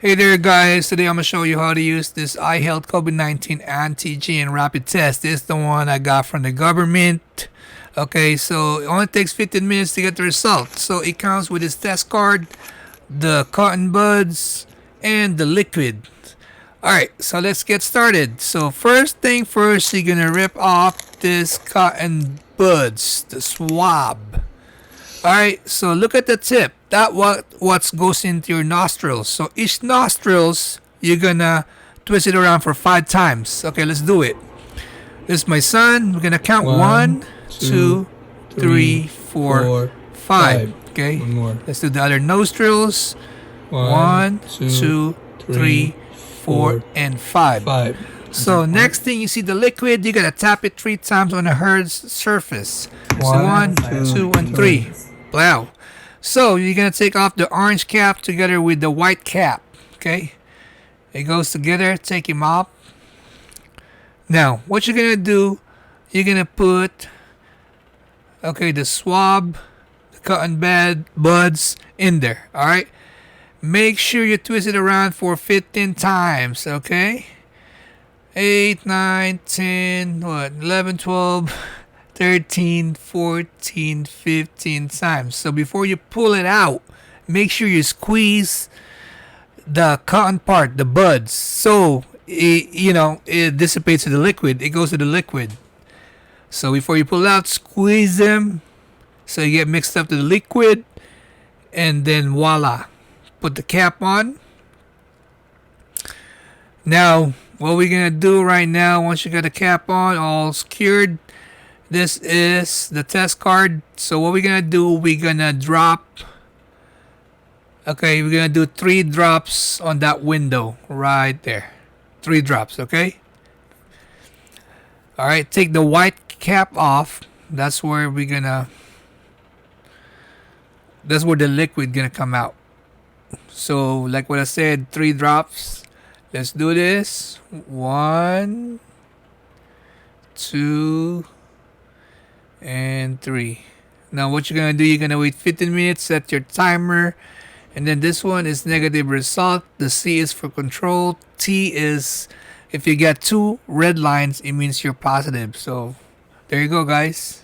Hey there guys, today I'm going to show you how to use this iHealth COVID-19 Antigen Rapid Test. This is the one I got from the government. Okay, so it only takes 15 minutes to get the result. So it comes with this test card, the cotton buds, and the liquid. Alright, so let's get started. So first thing first, you're going to rip off this cotton buds, the swab. Alright, so look at the tip. That what goes into your nostrils. So each nostrils, you're gonna twist it around for 5 times. Okay, let's do it. This is my son. We're gonna count 1, 2, 3, 4, 5. Okay, One more. let's do the other nostrils. 1, 2, 3, 4, and 5. So next thing you see the liquid, you gotta tap it 3 times on the herd's surface. So 1, 2, and 3. Wow. So you're gonna take off the orange cap together with the white cap. Okay, it goes together. Take him off. Now what you're gonna do, you're gonna put the swab, the cotton buds in there. All right, make sure you twist it around for 15 times. Okay, 8, 9, 10, 11, 12, 13, 14, 15 times. So before you pull it out, make sure you squeeze the cotton part, the buds, so it dissipates to the liquid. It goes to the liquid. So before you pull it out, squeeze them so you get mixed up to the liquid, and then voila, put the cap on. Now what we're gonna do right now, once you got the cap on, all secured, this is the test card. So what we're gonna do, we're gonna drop. Okay, we're gonna do 3 drops on that window right there. 3 drops. Okay. All right. Take the white cap off. That's where the liquid gonna come out. So like what I said, 3 drops. Let's do this. 1, 2. And 3. Now what you're gonna do, you're gonna wait 15 minutes, set your timer, and then this one is negative result. The C is for control. T is if you get 2 red lines, it means you're positive. So there you go guys.